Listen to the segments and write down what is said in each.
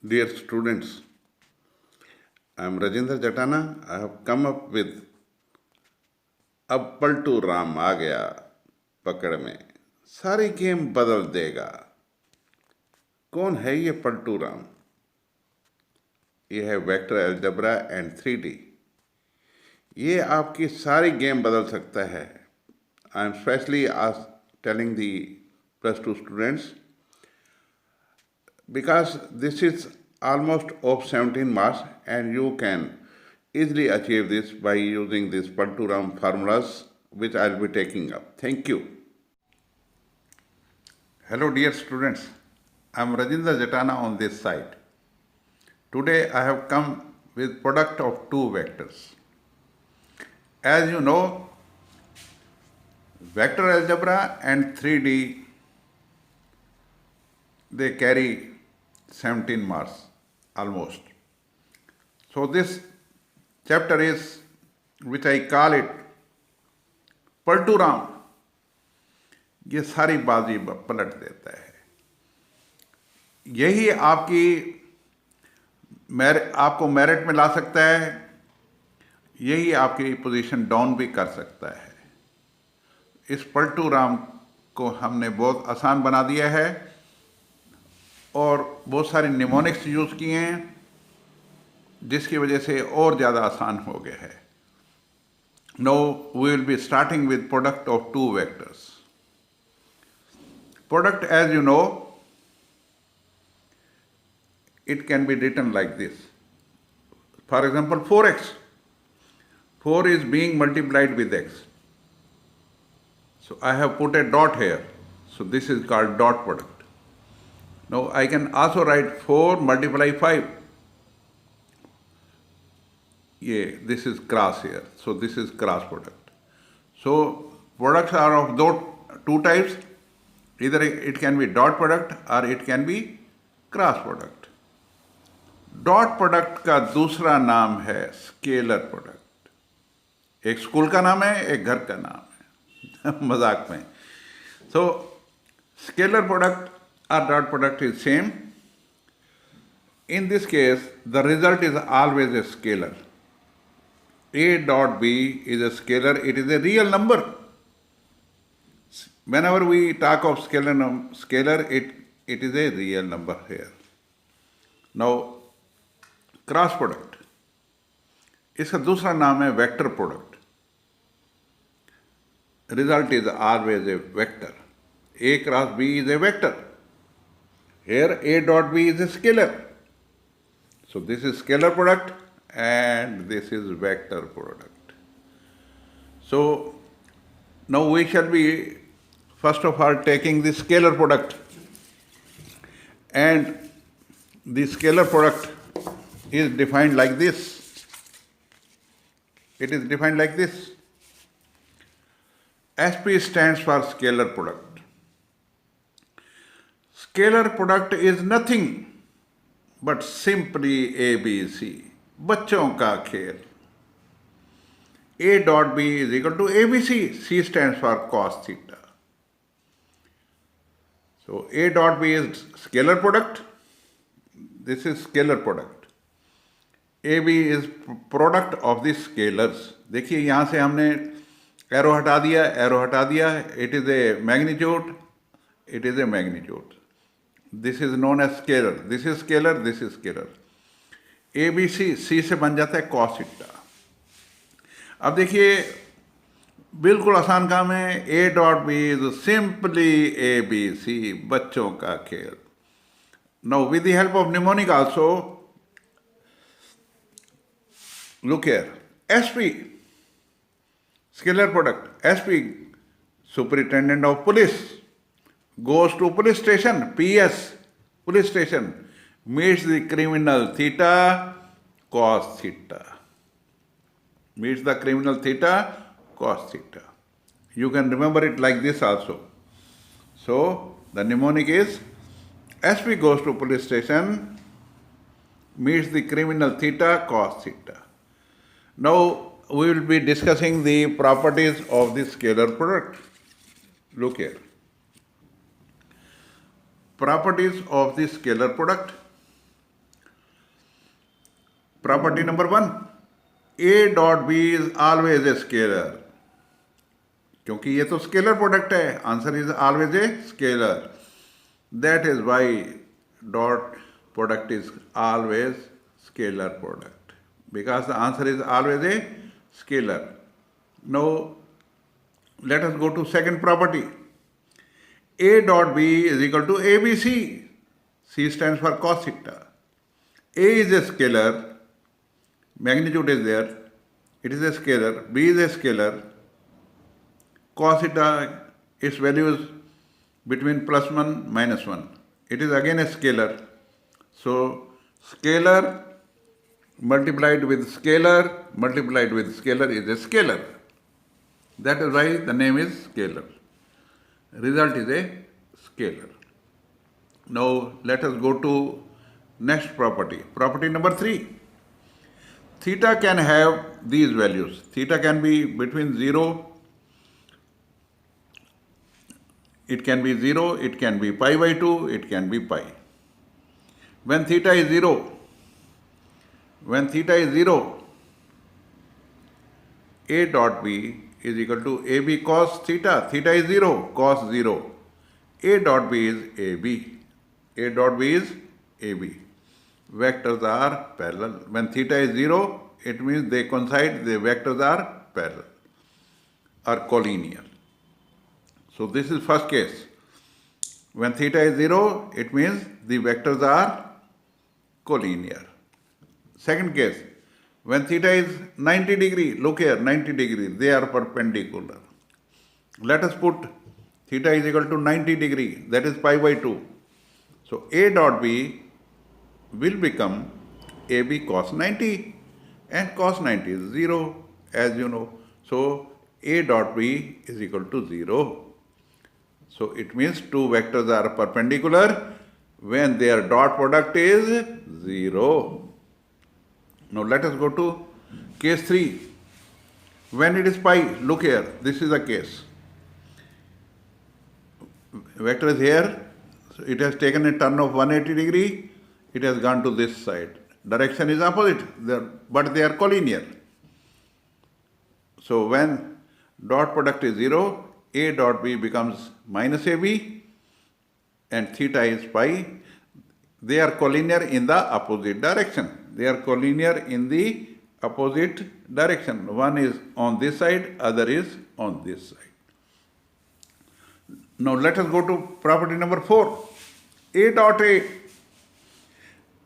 Dear students, I am Rajendra Jatana. I have come up with अब पलटू राम आ गया पकड़ में, सारी गेम बदल देगा। कौन है ये पलटू राम? ये है वेक्टर अलजेब्रा एंड 3D। ये आपकी सारी गेम बदल सकता है। I am specially telling the +2 students because this is almost of 17 marks and you can easily achieve this by using these Panturam formulas which I will be taking up. Thank you. Hello dear students, I am Rajendra Jatana on this side. Today I have come with product of two vectors. As you know, vector algebra and 3D, they carry 17 marks almost. So this chapter is, which I call it Paltu Ram, ये सारी बाजी पलट देता है। यही आपको merit में ला सकता है, यही आपकी पोजीशन डाउन भी कर सकता है। इस पलटू राम को हमने बहुत आसान बना दिया है और बहुत सारे निमोनिक्स यूज़ किए हैं, जिसकी वजह से और ज़्यादा आसान हो गया है। Now we will be starting with product of two vectors. Product, as you know, it can be written like this. For example, 4x. 4 is being multiplied with x. So I have put a dot here. So this is called dot product. Now I can also write 4 multiply 5. Yeah, this is cross here. So this is cross product. So products are of those two types. Either it can be dot product or it can be cross product. Dot product का दूसरा नाम है scalar product. एक school का नाम है, एक घर का नाम है मजाक में। So scalar product or dot product is same. In this case, the result is always a scalar. A dot B is a scalar, it is a real number. Whenever we talk of scalar, it is a real number here. Now, cross product, इसका दूसरा नाम है vector product. Result is always A vector. A cross B is a vector. Here A dot B is a scalar. So this is scalar product and this is vector product. So now we shall be first of all taking the scalar product, and the scalar product is defined like this. It is defined like this. SP stands for scalar product. Scalar product is nothing but simply ABC, बच्चों का खेल। A dot B is equal to ABC. C stands for cos theta. So A dot B is scalar product. This is scalar product. AB is product of the scalars. देखिए यहाँ से हमने arrow हटा दिया, it is a magnitude, it is a magnitude. This is known as scalar. This is scalar, this is scalar. ABC, C से बन जाता है cos theta. अब देखिए बिल्कुल आसान काम है। A dot B is simply ABC, बच्चों का खेल। Now with the help of mnemonic also, look here, SP, scalar product, SP, superintendent of police, goes to police station, PS, police station, meets the criminal theta, cos theta. Meets the criminal theta, cos theta. You can remember it like this also. So the mnemonic is SP goes to police station, meets the criminal theta, cos theta. Now we will be discussing the properties of the scalar product. Look here. Properties of the scalar product. Property number 1, A dot B is always a scalar. क्योंकि ये तो scalar product है, answer is always a scalar. That is why dot product is always scalar product, because the answer is always a scalar. No let us go to second property. A dot B is equal to ABC. C stands for cos theta. A is a scalar, magnitude is there, it is a scalar. B is a scalar. Cos theta, its value is between +1 -1. It is again a scalar. So scalar multiplied with scalar is a scalar. That is why the name is scalar. Result is a scalar. Now let us go to next property. Property number 3. Theta can have these values. Theta can be between 0, it can be 0, it can be pi/2, it can be pi. When theta is 0, A dot B is equal to AB cos theta. Theta is 0, cos 0. A dot B is AB. A dot B is AB. Vectors are parallel. When theta is 0, it means they coincide, the vectors are parallel or collinear. So this is first case. When theta is 0, it means the vectors are collinear. Second case, when theta is 90 degree, look here, 90 degree, they are perpendicular. Let us put theta is equal to 90 degree, that is pi/2. So A dot B will become AB cos 90, and cos 90 is 0, as you know. So A dot B is equal to 0. So it means two vectors are perpendicular when their dot product is 0. Now let us go to case 3. When it is pi, look here, this is the case. Vector is here, so it has taken a turn of 180 degree, it has gone to this side. Direction is opposite, but they are collinear. So when dot product is 0, A dot B becomes minus AB, and theta is pi. They are collinear in the opposite direction. They are collinear in the opposite direction. One is on this side, other is on this side. Now let us go to property number 4. A dot A.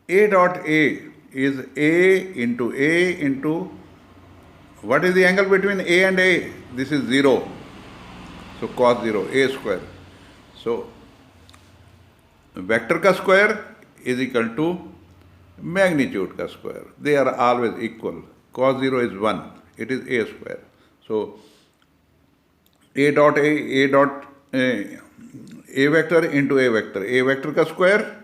A dot A is A into what is the angle between A and A? This is 0. So cos 0, A square. So vector ka square is equal to magnitude ka square. They are always equal. Cos 0 is 1. It is A square. So A dot A vector into A vector. A vector ka square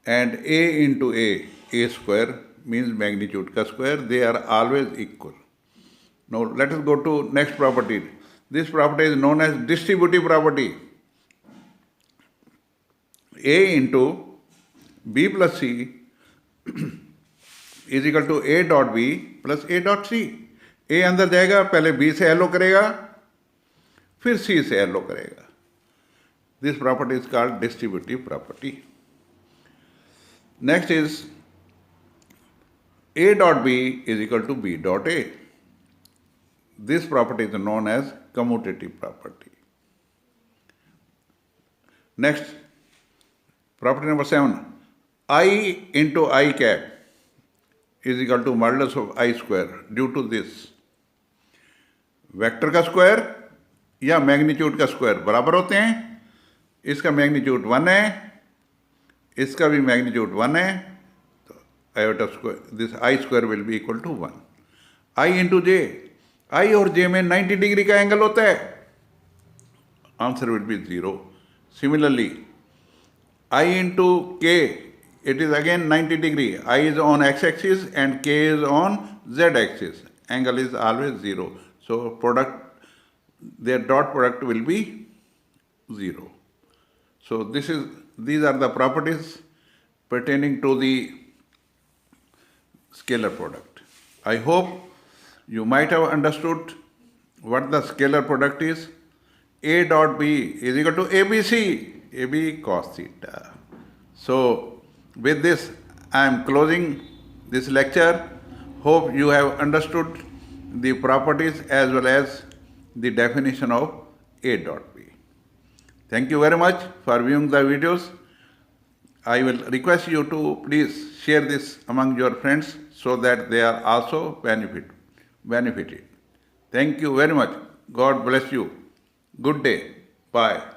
and A into A square means magnitude ka square. They are always equal. Now let us go to next property. This property is known as distributive property. A into B plus C is equal to A dot B plus A dot C. A अंदर जाएगा, पहले B से LO करेगा, फिर C से LO करेगा. This property is called distributive property. Next is A dot B is equal to B dot A. This property is known as commutative property. Next, property number 7. I into I cap is equal to modulus of I square due to this. Vector का square या magnitude का square बराबर होते हैं. इसका magnitude 1 है, इसका भी मैग्नीट्यूड 1 है, तो iota square, this i square will be equal to 1. I into j, i और जे में 90 डिग्री का एंगल होता है, answer will be 0. Similarly i into k, it is again 90 degree. I is on x-axis and k is on z-axis. Angle is always 0. So their dot product will be 0. So these are the properties pertaining to the scalar product. I hope you might have understood what the scalar product is. A dot B is equal to ABC, AB cos theta. So with this, I am closing this lecture. Hope you have understood the properties as well as the definition of A dot B. Thank you very much for viewing the videos. I will request you to please share this among your friends so that they are also benefited. Thank you very much. God bless you. Good day. Bye.